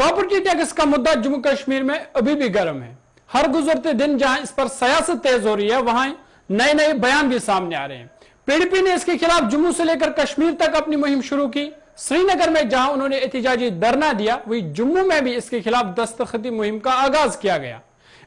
Property tax का मुद्दा जम्मू कश्मीर में अभी भी गर्म है। हर गुजरते दिन जहां इस पर सियासत तेज हो रही है, वहां नए नए बयान भी सामने आ रहे हैं। पीडीपी ने इसके खिलाफ जम्मू से लेकर कश्मीर तक अपनी मुहिम शुरू की। श्रीनगर में जहां उन्होंने एहतजाजी धरना दिया, वहीं जम्मू में भी इसके खिलाफ दस्तखती मुहिम का आगाज किया गया।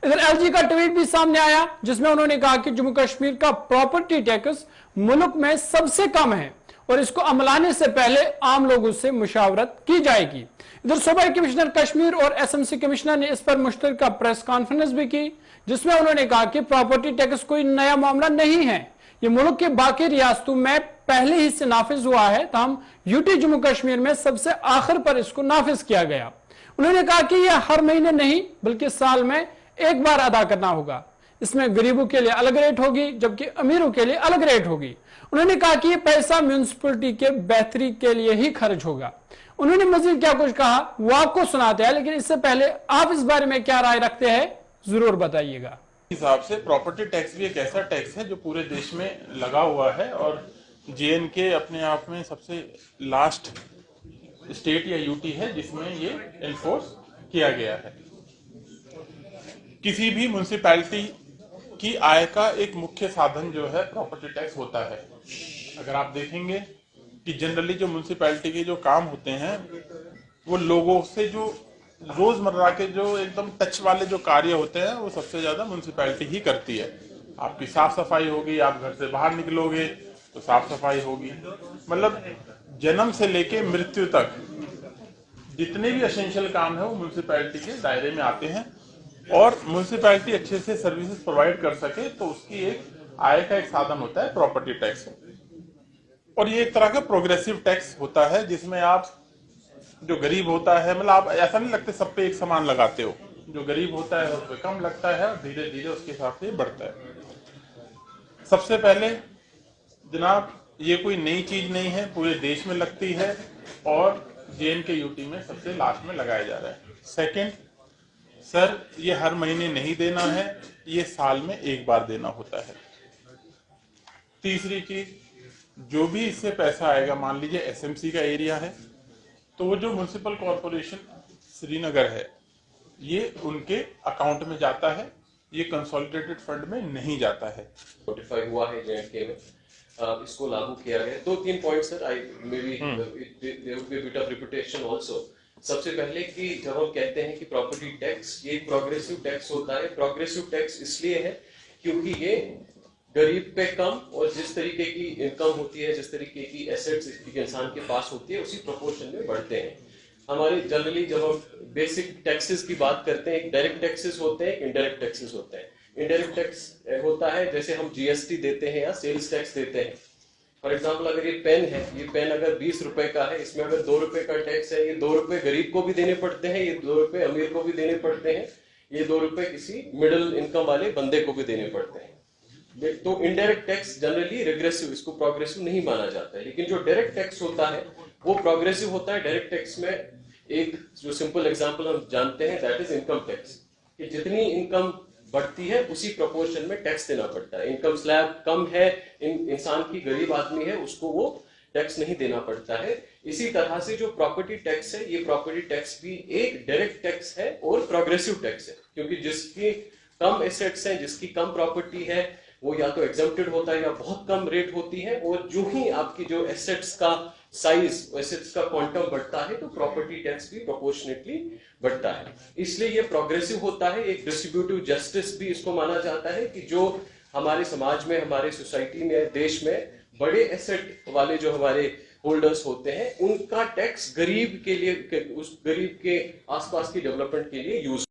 इधर एलजी का ट्वीट भी सामने आया, जिसमें उन्होंने कहा कि जम्मू कश्मीर का प्रॉपर्टी टैक्स मुल्क में सबसे कम है और इसको अमलाने से पहले आम लोगों से मुशावरत की जाएगी। इधर सूबाई कमिश्नर कश्मीर और एसएमसी कमिश्नर ने इस पर मुश्तरका प्रेस कॉन्फ्रेंस भी की, जिसमें उन्होंने कहा कि प्रॉपर्टी टैक्स कोई नया मामला नहीं है, ये मुल्क के बाकी रियासतों में पहले ही से नाफिज हुआ है, तमाम यूटी जम्मू कश्मीर में सबसे आखिर पर इसको नाफिज किया गया। उन्होंने कहा कि यह हर महीने नहीं बल्कि साल में एक बार अदा करना होगा। इसमें गरीबों के लिए अलग रेट होगी, जबकि अमीरों के लिए अलग रेट होगी। उन्होंने कहा कि यह पैसा म्यूनिसिपलिटी के बेहतरी के लिए ही खर्च होगा। उन्होंने मजीद क्या कुछ कहा वो आपको सुनाते हैं, लेकिन इससे पहले आप इस बारे में क्या राय रखते हैं जरूर बताइएगा। हिसाब से प्रॉपर्टी टैक्स भी एक ऐसा टैक्स है जो पूरे देश में लगा हुआ है और जेएनके अपने आप में सबसे लास्ट स्टेट या यूटी है जिसमें ये एनफोर्स किया गया है। किसी भी म्युनिसिपैलिटी की आय का एक मुख्य साधन जो है प्रॉपर्टी टैक्स होता है। अगर आप देखेंगे कि जनरली जो म्युनिसिपैलिटी के जो काम होते हैं वो लोगों से जो रोजमर्रा के जो एकदम टच वाले जो कार्य होते हैं वो सबसे ज्यादा म्युनिसिपैलिटी ही करती है। आपकी साफ सफाई होगी, आप घर से बाहर निकलोगे तो साफ सफाई होगी, मतलब जन्म से लेके मृत्यु तक जितने भी एसेंशियल काम है वो म्युनिसिपैलिटी के दायरे में आते हैं। और म्युनिसिपैलिटी अच्छे से सर्विसेज प्रोवाइड कर सके तो उसकी एक आय का एक साधन होता है प्रॉपर्टी टैक्स। और ये एक तरह का प्रोग्रेसिव टैक्स होता है जिसमें आप जो गरीब होता है, मतलब आप ऐसा नहीं लगते सब पे एक समान लगाते हो, जो गरीब होता है उस पर कम लगता है और धीरे धीरे उसके हिसाब से बढ़ता है। सबसे पहले जनाब ये कोई नई चीज नहीं है, पूरे देश में लगती है और जेएनके यूटी में सबसे लास्ट में लगाया जा रहा है। सेकंड, सर ये हर महीने नहीं देना है, ये साल में एक बार देना होता है। तीसरी चीज, जो भी इससे पैसा आएगा, मान लीजिए एसएमसी का एरिया है तो वो जो म्युनिसिपल कॉरपोरेशन श्रीनगर है ये उनके अकाउंट में जाता है, ये कंसोलिडेटेड फंड में नहीं जाता है। नोटिफाई हुआ है जेएनके में, इसको लागू किया गया। दो तीन point sir, I may be there would be a bit of repetition also. सबसे पहले कि जब हम कहते हैं कि प्रॉपर्टी टैक्स ये प्रोग्रेसिव टैक्स होता है, प्रोग्रेसिव टैक्स इसलिए है क्योंकि ये गरीब पे कम और जिस तरीके की इनकम होती है, जिस तरीके की एसेट्स इंसान के पास होती है उसी प्रोपोर्शन में बढ़ते हैं। हमारे जनरली जब हम बेसिक टैक्सेस की बात करते हैं, एक डायरेक्ट टैक्सेस होते हैं, इनडायरेक्ट टैक्सेस होते हैं। इनडायरेक्ट टैक्स होता है जैसे हम जीएसटी देते हैं या सेल्स टैक्स देते हैं। फॉर एग्जाम्पल अगर ये पेन है, ये पेन अगर 20 रुपए का है, इसमें अगर 2 रुपए का टैक्स है, ये 2 रुपए गरीब को भी देने पड़ते हैं, ये 2 रुपए अमीर को भी देने पड़ते हैं, ये 2 रुपए किसी मिडिल इनकम वाले बंदे को भी देने पड़ते हैं। तो इनडायरेक्ट टैक्स जनरली रिग्रेसिव, इसको प्रोग्रेसिव नहीं माना जाता है। लेकिन जो डायरेक्ट टैक्स होता है वो प्रोग्रेसिव होता है। डायरेक्ट टैक्स में एक जो सिंपल एग्जांपल हम जानते हैं दैट इज इनकम टैक्स, कि जितनी इनकम बढ़ती है उसी प्रोपोर्शन में टैक्स देना पड़ता है। इनकम स्लैब कम है, इंसान की गरीब आदमी है, उसको वो टैक्स नहीं देना पड़ता है। इसी तरह से जो प्रॉपर्टी टैक्स है, ये प्रॉपर्टी टैक्स भी एक डायरेक्ट टैक्स है और प्रोग्रेसिव टैक्स है, क्योंकि जिसकी कम एसेट्स है, जिसकी कम प्रॉपर्टी है, वो या तो एग्जम्प्टेड होता है या बहुत कम रेट होती है। और जो ही आपकी जो एसेट्स का साइज, एसेट्स का क्वांटम बढ़ता है तो प्रॉपर्टी टैक्स भी प्रोपोर्शनेटली बढ़ता है। इसलिए ये प्रोग्रेसिव होता है। एक डिस्ट्रीब्यूटिव जस्टिस भी इसको माना जाता है कि जो हमारे समाज में, हमारे सोसाइटी में, देश में बड़े एसेट वाले जो हमारे होल्डर्स होते हैं उनका टैक्स गरीब के लिए, उस गरीब के आसपास की डेवलपमेंट के लिए यूज